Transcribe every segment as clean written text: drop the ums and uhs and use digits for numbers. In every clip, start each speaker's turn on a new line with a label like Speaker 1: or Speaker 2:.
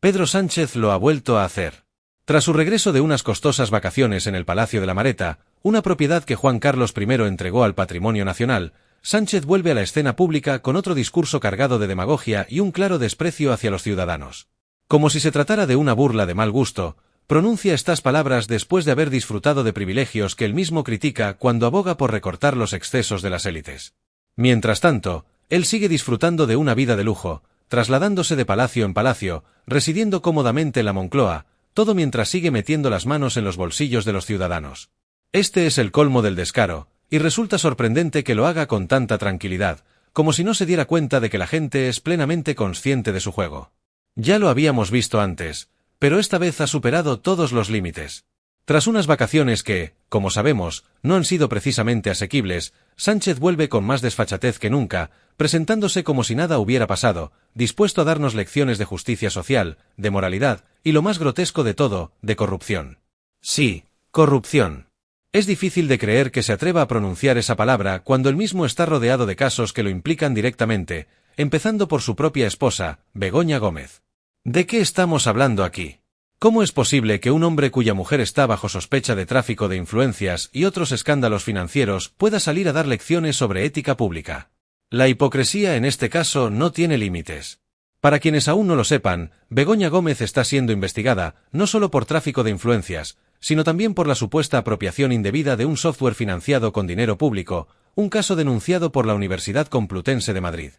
Speaker 1: Pedro Sánchez lo ha vuelto a hacer. Tras su regreso de unas costosas vacaciones en el Palacio de la Mareta, una propiedad que Juan Carlos I entregó al patrimonio nacional, Sánchez vuelve a la escena pública con otro discurso cargado de demagogia y un claro desprecio hacia los ciudadanos. Como si se tratara de una burla de mal gusto, pronuncia estas palabras después de haber disfrutado de privilegios que él mismo critica cuando aboga por recortar los excesos de las élites. Mientras tanto, él sigue disfrutando de una vida de lujo, trasladándose de palacio en palacio, residiendo cómodamente en la Moncloa, todo mientras sigue metiendo las manos en los bolsillos de los ciudadanos. Este es el colmo del descaro, y resulta sorprendente que lo haga con tanta tranquilidad, como si no se diera cuenta de que la gente es plenamente consciente de su juego. Ya lo habíamos visto antes, pero esta vez ha superado todos los límites. Tras unas vacaciones que, como sabemos, no han sido precisamente asequibles, Sánchez vuelve con más desfachatez que nunca, presentándose como si nada hubiera pasado, dispuesto a darnos lecciones de justicia social, de moralidad, y lo más grotesco de todo, de corrupción. Sí, corrupción. Es difícil de creer que se atreva a pronunciar esa palabra cuando él mismo está rodeado de casos que lo implican directamente, empezando por su propia esposa, Begoña Gómez. ¿De qué estamos hablando aquí? ¿Cómo es posible que un hombre cuya mujer está bajo sospecha de tráfico de influencias y otros escándalos financieros pueda salir a dar lecciones sobre ética pública? La hipocresía en este caso no tiene límites. Para quienes aún no lo sepan, Begoña Gómez está siendo investigada no solo por tráfico de influencias, sino también por la supuesta apropiación indebida de un software financiado con dinero público, un caso denunciado por la Universidad Complutense de Madrid.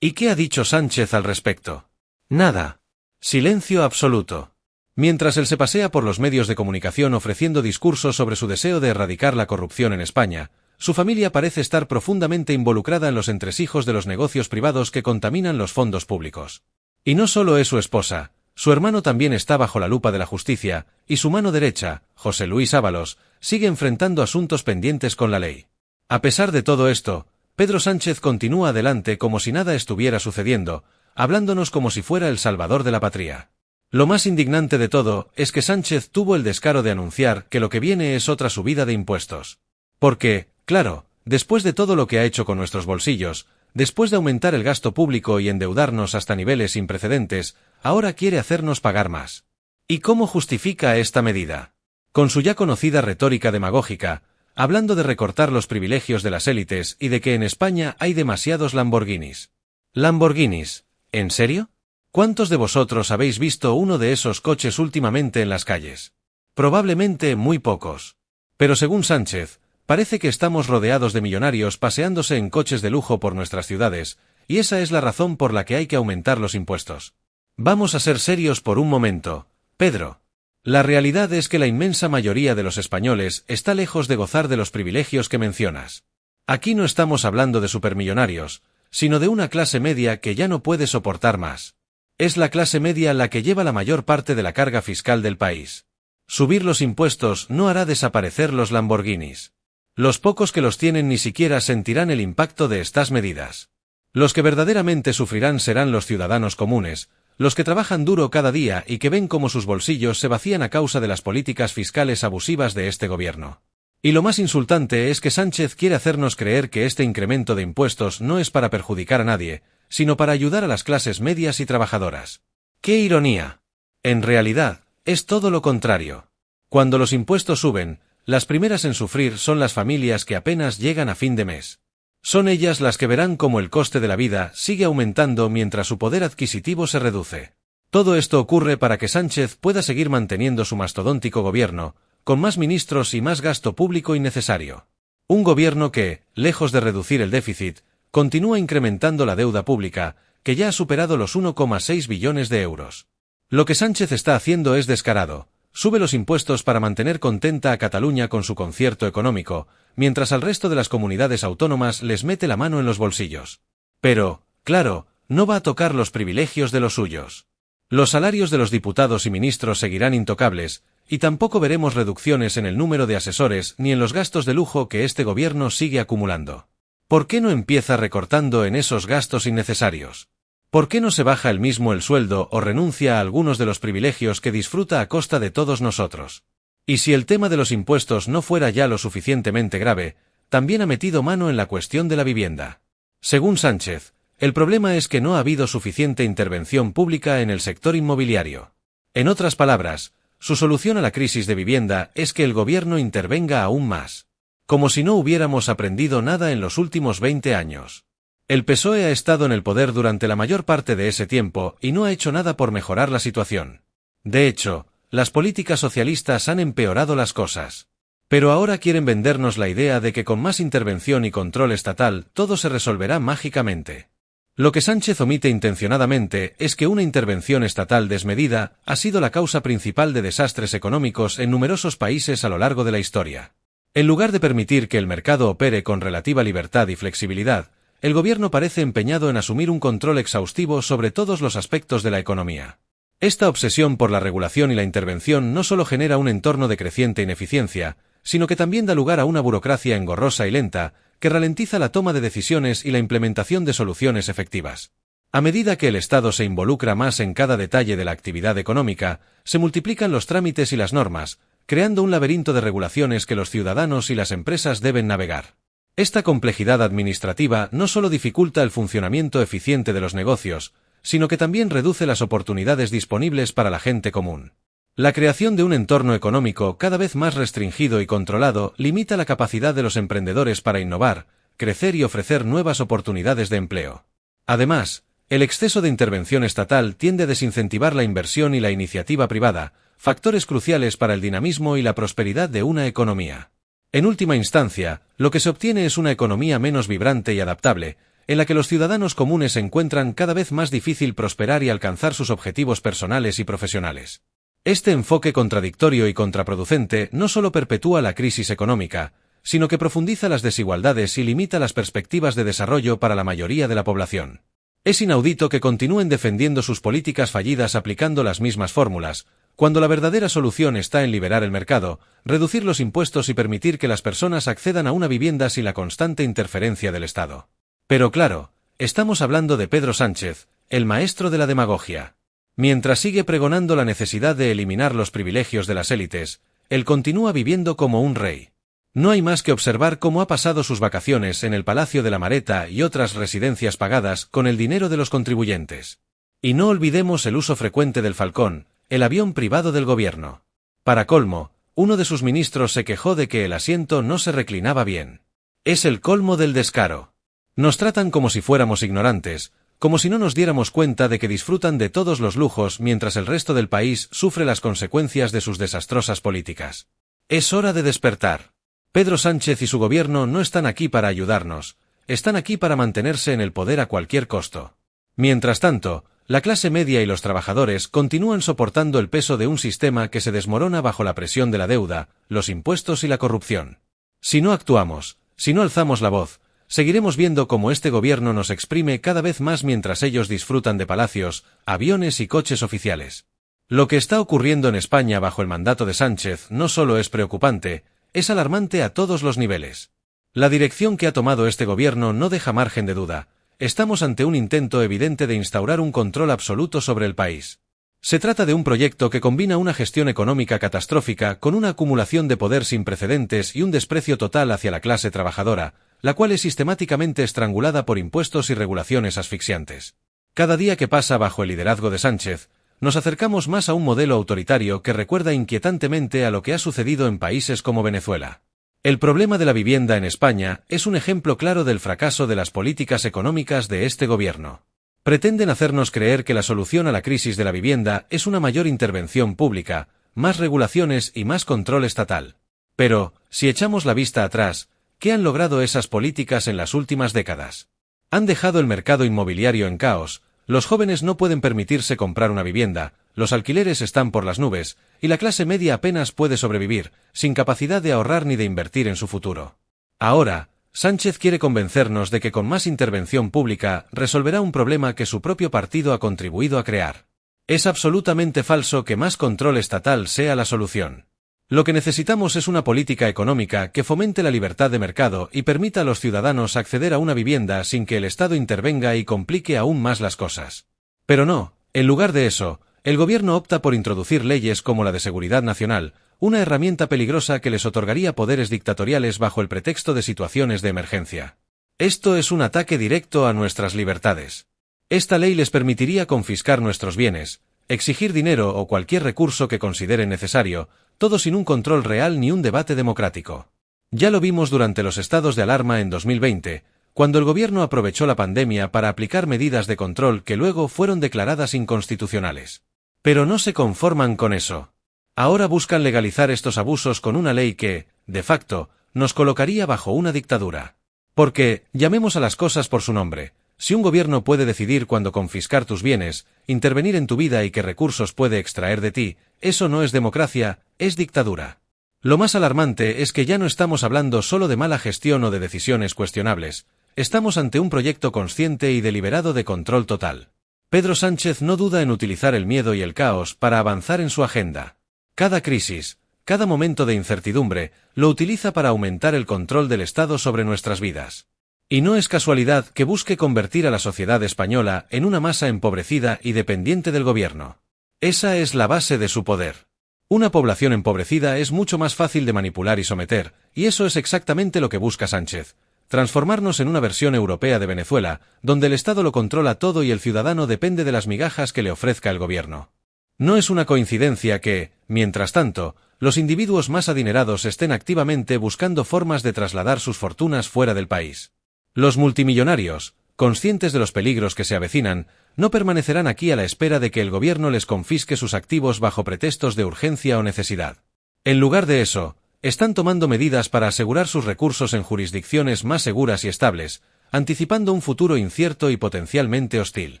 Speaker 1: ¿Y qué ha dicho Sánchez al respecto? Nada. Silencio absoluto. Mientras él se pasea por los medios de comunicación ofreciendo discursos sobre su deseo de erradicar la corrupción en España, su familia parece estar profundamente involucrada en los entresijos de los negocios privados que contaminan los fondos públicos. Y no solo es su esposa, su hermano también está bajo la lupa de la justicia, y su mano derecha, José Luis Ábalos, sigue enfrentando asuntos pendientes con la ley. A pesar de todo esto, Pedro Sánchez continúa adelante como si nada estuviera sucediendo, hablándonos como si fuera el salvador de la patria. Lo más indignante de todo es que Sánchez tuvo el descaro de anunciar que lo que viene es otra subida de impuestos. Porque, claro, después de todo lo que ha hecho con nuestros bolsillos, después de aumentar el gasto público y endeudarnos hasta niveles sin precedentes, ahora quiere hacernos pagar más. ¿Y cómo justifica esta medida? Con su ya conocida retórica demagógica, hablando de recortar los privilegios de las élites y de que en España hay demasiados Lamborghinis. ¿Lamborghinis? ¿En serio? ¿Cuántos de vosotros habéis visto uno de esos coches últimamente en las calles? Probablemente muy pocos. Pero según Sánchez, parece que estamos rodeados de millonarios paseándose en coches de lujo por nuestras ciudades, y esa es la razón por la que hay que aumentar los impuestos. Vamos a ser serios por un momento, Pedro. La realidad es que la inmensa mayoría de los españoles está lejos de gozar de los privilegios que mencionas. Aquí no estamos hablando de supermillonarios, sino de una clase media que ya no puede soportar más. Es la clase media la que lleva la mayor parte de la carga fiscal del país. Subir los impuestos no hará desaparecer los Lamborghinis. Los pocos que los tienen ni siquiera sentirán el impacto de estas medidas. Los que verdaderamente sufrirán serán los ciudadanos comunes, los que trabajan duro cada día y que ven cómo sus bolsillos se vacían a causa de las políticas fiscales abusivas de este gobierno. Y lo más insultante es que Sánchez quiere hacernos creer que este incremento de impuestos no es para perjudicar a nadie, sino para ayudar a las clases medias y trabajadoras. ¡Qué ironía! En realidad, es todo lo contrario. Cuando los impuestos suben, las primeras en sufrir son las familias que apenas llegan a fin de mes. Son ellas las que verán cómo el coste de la vida sigue aumentando mientras su poder adquisitivo se reduce. Todo esto ocurre para que Sánchez pueda seguir manteniendo su mastodóntico gobierno, con más ministros y más gasto público innecesario. Un gobierno que, lejos de reducir el déficit, continúa incrementando la deuda pública, que ya ha superado los 1,6 billones de euros. Lo que Sánchez está haciendo es descarado. Sube los impuestos para mantener contenta a Cataluña con su concierto económico, mientras al resto de las comunidades autónomas les mete la mano en los bolsillos. Pero, claro, no va a tocar los privilegios de los suyos. Los salarios de los diputados y ministros seguirán intocables, y tampoco veremos reducciones en el número de asesores ni en los gastos de lujo que este gobierno sigue acumulando. ¿Por qué no empieza recortando en esos gastos innecesarios? ¿Por qué no se baja él mismo el sueldo o renuncia a algunos de los privilegios que disfruta a costa de todos nosotros? Y si el tema de los impuestos no fuera ya lo suficientemente grave, también ha metido mano en la cuestión de la vivienda. Según Sánchez, El problema es que no ha habido suficiente intervención pública en el sector inmobiliario. En otras palabras, su solución a la crisis de vivienda es que el gobierno intervenga aún más. Como si no hubiéramos aprendido nada en los últimos 20 años. El PSOE ha estado en el poder durante la mayor parte de ese tiempo y no ha hecho nada por mejorar la situación. De hecho, las políticas socialistas han empeorado las cosas. Pero ahora quieren vendernos la idea de que con más intervención y control estatal todo se resolverá mágicamente. Lo que Sánchez omite intencionadamente es que una intervención estatal desmedida ha sido la causa principal de desastres económicos en numerosos países a lo largo de la historia. En lugar de permitir que el mercado opere con relativa libertad y flexibilidad, el gobierno parece empeñado en asumir un control exhaustivo sobre todos los aspectos de la economía. Esta obsesión por la regulación y la intervención no solo genera un entorno de creciente ineficiencia, sino que también da lugar a una burocracia engorrosa y lenta, que ralentiza la toma de decisiones y la implementación de soluciones efectivas. A medida que el Estado se involucra más en cada detalle de la actividad económica, se multiplican los trámites y las normas, creando un laberinto de regulaciones que los ciudadanos y las empresas deben navegar. Esta complejidad administrativa no solo dificulta el funcionamiento eficiente de los negocios, sino que también reduce las oportunidades disponibles para la gente común. La creación de un entorno económico cada vez más restringido y controlado limita la capacidad de los emprendedores para innovar, crecer y ofrecer nuevas oportunidades de empleo. Además, el exceso de intervención estatal tiende a desincentivar la inversión y la iniciativa privada, factores cruciales para el dinamismo y la prosperidad de una economía. En última instancia, lo que se obtiene es una economía menos vibrante y adaptable, en la que los ciudadanos comunes encuentran cada vez más difícil prosperar y alcanzar sus objetivos personales y profesionales. Este enfoque contradictorio y contraproducente no solo perpetúa la crisis económica, sino que profundiza las desigualdades y limita las perspectivas de desarrollo para la mayoría de la población. Es inaudito que continúen defendiendo sus políticas fallidas aplicando las mismas fórmulas, cuando la verdadera solución está en liberar el mercado, reducir los impuestos y permitir que las personas accedan a una vivienda sin la constante interferencia del Estado. Pero claro, estamos hablando de Pedro Sánchez, el maestro de la demagogia. Mientras sigue pregonando la necesidad de eliminar los privilegios de las élites, él continúa viviendo como un rey. No hay más que observar cómo ha pasado sus vacaciones en el Palacio de la Mareta y otras residencias pagadas con el dinero de los contribuyentes. Y no olvidemos el uso frecuente del Falcón, el avión privado del gobierno. Para colmo, uno de sus ministros se quejó de que el asiento no se reclinaba bien. Es el colmo del descaro. Nos tratan como si fuéramos ignorantes, como si no nos diéramos cuenta de que disfrutan de todos los lujos mientras el resto del país sufre las consecuencias de sus desastrosas políticas. Es hora de despertar. Pedro Sánchez y su gobierno no están aquí para ayudarnos, están aquí para mantenerse en el poder a cualquier costo. Mientras tanto, la clase media y los trabajadores continúan soportando el peso de un sistema que se desmorona bajo la presión de la deuda, los impuestos y la corrupción. Si no actuamos, si no alzamos la voz, seguiremos viendo cómo este gobierno nos exprime cada vez más mientras ellos disfrutan de palacios, aviones y coches oficiales. Lo que está ocurriendo en España bajo el mandato de Sánchez no solo es preocupante, es alarmante a todos los niveles. La dirección que ha tomado este gobierno no deja margen de duda. Estamos ante un intento evidente de instaurar un control absoluto sobre el país. Se trata de un proyecto que combina una gestión económica catastrófica con una acumulación de poder sin precedentes y un desprecio total hacia la clase trabajadora, la cual es sistemáticamente estrangulada por impuestos y regulaciones asfixiantes. Cada día que pasa bajo el liderazgo de Sánchez, nos acercamos más a un modelo autoritario que recuerda inquietantemente a lo que ha sucedido en países como Venezuela. El problema de la vivienda en España es un ejemplo claro del fracaso de las políticas económicas de este gobierno. Pretenden hacernos creer que la solución a la crisis de la vivienda es una mayor intervención pública, más regulaciones y más control estatal. Pero, si echamos la vista atrás, ¿qué han logrado esas políticas en las últimas décadas? Han dejado el mercado inmobiliario en caos, los jóvenes no pueden permitirse comprar una vivienda, los alquileres están por las nubes, y la clase media apenas puede sobrevivir, sin capacidad de ahorrar ni de invertir en su futuro. Ahora, Sánchez quiere convencernos de que con más intervención pública resolverá un problema que su propio partido ha contribuido a crear. Es absolutamente falso que más control estatal sea la solución. Lo que necesitamos es una política económica que fomente la libertad de mercado y permita a los ciudadanos acceder a una vivienda sin que el Estado intervenga y complique aún más las cosas. Pero no, en lugar de eso, el gobierno opta por introducir leyes como la de seguridad nacional, una herramienta peligrosa que les otorgaría poderes dictatoriales bajo el pretexto de situaciones de emergencia. Esto es un ataque directo a nuestras libertades. Esta ley les permitiría confiscar nuestros bienes, exigir dinero o cualquier recurso que consideren necesario, todo sin un control real ni un debate democrático. Ya lo vimos durante los estados de alarma en 2020, cuando el gobierno aprovechó la pandemia para aplicar medidas de control que luego fueron declaradas inconstitucionales. Pero no se conforman con eso. Ahora buscan legalizar estos abusos con una ley que, de facto, nos colocaría bajo una dictadura. Porque, llamemos a las cosas por su nombre, si un gobierno puede decidir cuándo confiscar tus bienes, intervenir en tu vida y qué recursos puede extraer de ti, eso no es democracia, es dictadura. Lo más alarmante es que ya no estamos hablando solo de mala gestión o de decisiones cuestionables, estamos ante un proyecto consciente y deliberado de control total. Pedro Sánchez no duda en utilizar el miedo y el caos para avanzar en su agenda. Cada crisis, cada momento de incertidumbre, lo utiliza para aumentar el control del Estado sobre nuestras vidas. Y no es casualidad que busque convertir a la sociedad española en una masa empobrecida y dependiente del gobierno. Esa es la base de su poder. Una población empobrecida es mucho más fácil de manipular y someter, y eso es exactamente lo que busca Sánchez. Transformarnos en una versión europea de Venezuela, donde el Estado lo controla todo y el ciudadano depende de las migajas que le ofrezca el gobierno. No es una coincidencia que, mientras tanto, los individuos más adinerados estén activamente buscando formas de trasladar sus fortunas fuera del país. Los multimillonarios, conscientes de los peligros que se avecinan, no permanecerán aquí a la espera de que el gobierno les confisque sus activos bajo pretextos de urgencia o necesidad. En lugar de eso, están tomando medidas para asegurar sus recursos en jurisdicciones más seguras y estables, anticipando un futuro incierto y potencialmente hostil.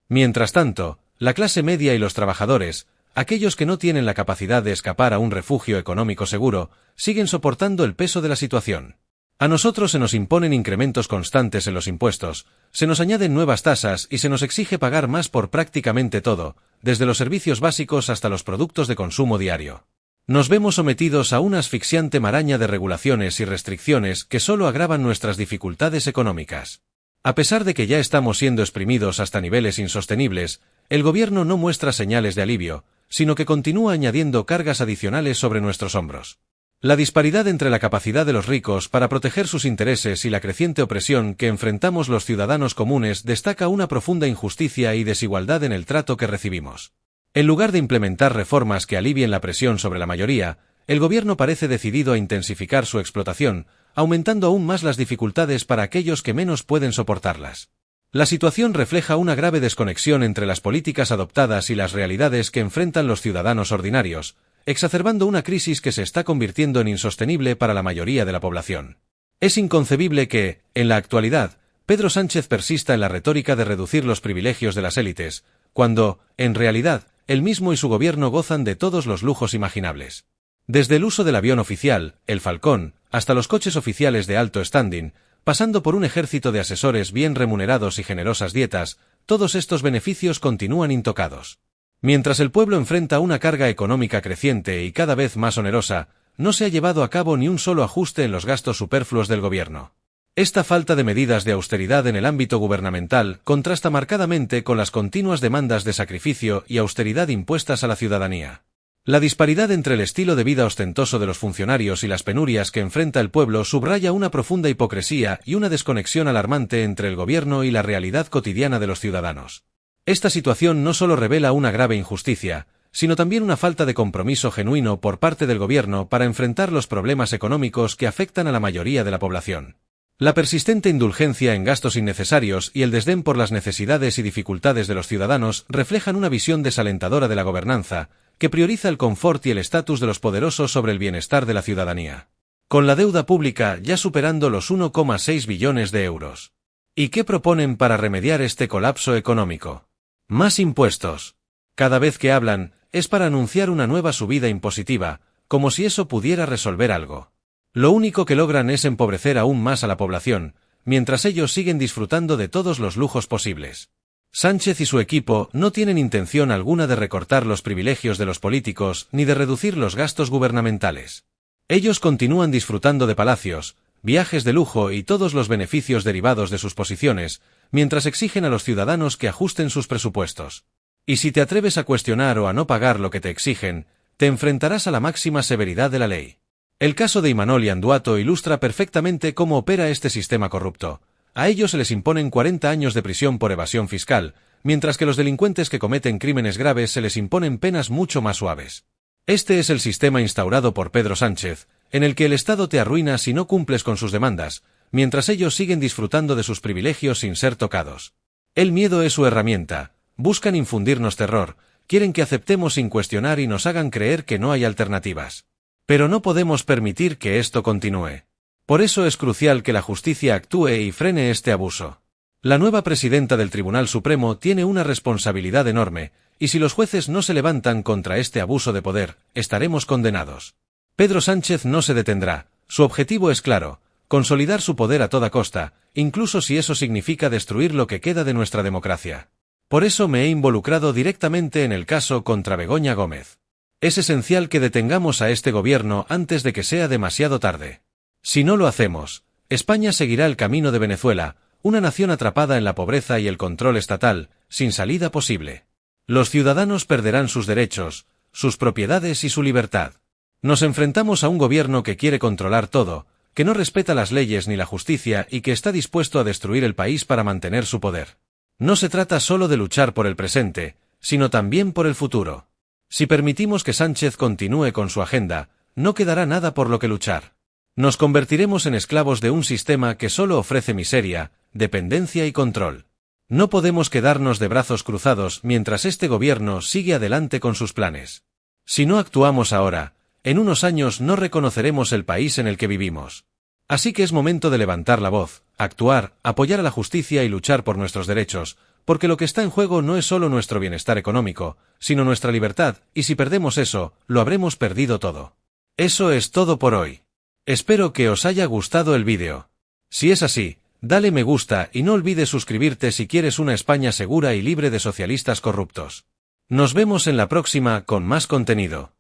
Speaker 1: Mientras tanto, la clase media y los trabajadores, aquellos que no tienen la capacidad de escapar a un refugio económico seguro, siguen soportando el peso de la situación. A nosotros se nos imponen incrementos constantes en los impuestos, se nos añaden nuevas tasas y se nos exige pagar más por prácticamente todo, desde los servicios básicos hasta los productos de consumo diario. Nos vemos sometidos a una asfixiante maraña de regulaciones y restricciones que solo agravan nuestras dificultades económicas. A pesar de que ya estamos siendo exprimidos hasta niveles insostenibles, el gobierno no muestra señales de alivio, sino que continúa añadiendo cargas adicionales sobre nuestros hombros. La disparidad entre la capacidad de los ricos para proteger sus intereses y la creciente opresión que enfrentamos los ciudadanos comunes destaca una profunda injusticia y desigualdad en el trato que recibimos. En lugar de implementar reformas que alivien la presión sobre la mayoría, el gobierno parece decidido a intensificar su explotación, aumentando aún más las dificultades para aquellos que menos pueden soportarlas. La situación refleja una grave desconexión entre las políticas adoptadas y las realidades que enfrentan los ciudadanos ordinarios, exacerbando una crisis que se está convirtiendo en insostenible para la mayoría de la población. Es inconcebible que, en la actualidad, Pedro Sánchez persista en la retórica de reducir los privilegios de las élites, cuando, en realidad, él mismo y su gobierno gozan de todos los lujos imaginables. Desde el uso del avión oficial, el Falcón, hasta los coches oficiales de alto standing, pasando por un ejército de asesores bien remunerados y generosas dietas, todos estos beneficios continúan intocados. Mientras el pueblo enfrenta una carga económica creciente y cada vez más onerosa, no se ha llevado a cabo ni un solo ajuste en los gastos superfluos del gobierno. Esta falta de medidas de austeridad en el ámbito gubernamental contrasta marcadamente con las continuas demandas de sacrificio y austeridad impuestas a la ciudadanía. La disparidad entre el estilo de vida ostentoso de los funcionarios y las penurias que enfrenta el pueblo subraya una profunda hipocresía y una desconexión alarmante entre el gobierno y la realidad cotidiana de los ciudadanos. Esta situación no solo revela una grave injusticia, sino también una falta de compromiso genuino por parte del gobierno para enfrentar los problemas económicos que afectan a la mayoría de la población. La persistente indulgencia en gastos innecesarios y el desdén por las necesidades y dificultades de los ciudadanos reflejan una visión desalentadora de la gobernanza, que prioriza el confort y el estatus de los poderosos sobre el bienestar de la ciudadanía. Con la deuda pública ya superando los 1,6 billones de euros. ¿Y qué proponen para remediar este colapso económico? Más impuestos. Cada vez que hablan, es para anunciar una nueva subida impositiva, como si eso pudiera resolver algo. Lo único que logran es empobrecer aún más a la población, mientras ellos siguen disfrutando de todos los lujos posibles. Sánchez y su equipo no tienen intención alguna de recortar los privilegios de los políticos ni de reducir los gastos gubernamentales. Ellos continúan disfrutando de palacios, viajes de lujo y todos los beneficios derivados de sus posiciones, mientras exigen a los ciudadanos que ajusten sus presupuestos. Y si te atreves a cuestionar o a no pagar lo que te exigen, te enfrentarás a la máxima severidad de la ley. El caso de Imanol y Anduato ilustra perfectamente cómo opera este sistema corrupto. A ellos se les imponen 40 años de prisión por evasión fiscal, mientras que los delincuentes que cometen crímenes graves se les imponen penas mucho más suaves. Este es el sistema instaurado por Pedro Sánchez, en el que el Estado te arruina si no cumples con sus demandas, mientras ellos siguen disfrutando de sus privilegios sin ser tocados. El miedo es su herramienta, buscan infundirnos terror, quieren que aceptemos sin cuestionar y nos hagan creer que no hay alternativas. Pero no podemos permitir que esto continúe. Por eso es crucial que la justicia actúe y frene este abuso. La nueva presidenta del Tribunal Supremo tiene una responsabilidad enorme, y si los jueces no se levantan contra este abuso de poder, estaremos condenados. Pedro Sánchez no se detendrá, su objetivo es claro, consolidar su poder a toda costa, incluso si eso significa destruir lo que queda de nuestra democracia. Por eso me he involucrado directamente en el caso contra Begoña Gómez. Es esencial que detengamos a este gobierno antes de que sea demasiado tarde. Si no lo hacemos, España seguirá el camino de Venezuela, una nación atrapada en la pobreza y el control estatal, sin salida posible. Los ciudadanos perderán sus derechos, sus propiedades y su libertad. Nos enfrentamos a un gobierno que quiere controlar todo, que no respeta las leyes ni la justicia y que está dispuesto a destruir el país para mantener su poder. No se trata solo de luchar por el presente, sino también por el futuro. Si permitimos que Sánchez continúe con su agenda, no quedará nada por lo que luchar. Nos convertiremos en esclavos de un sistema que solo ofrece miseria, dependencia y control. No podemos quedarnos de brazos cruzados mientras este gobierno sigue adelante con sus planes. Si no actuamos ahora, en unos años no reconoceremos el país en el que vivimos. Así que es momento de levantar la voz, actuar, apoyar a la justicia y luchar por nuestros derechos, porque lo que está en juego no es solo nuestro bienestar económico, sino nuestra libertad, y si perdemos eso, lo habremos perdido todo. Eso es todo por hoy. Espero que os haya gustado el vídeo. Si es así, dale me gusta y no olvides suscribirte si quieres una España segura y libre de socialistas corruptos. Nos vemos en la próxima con más contenido.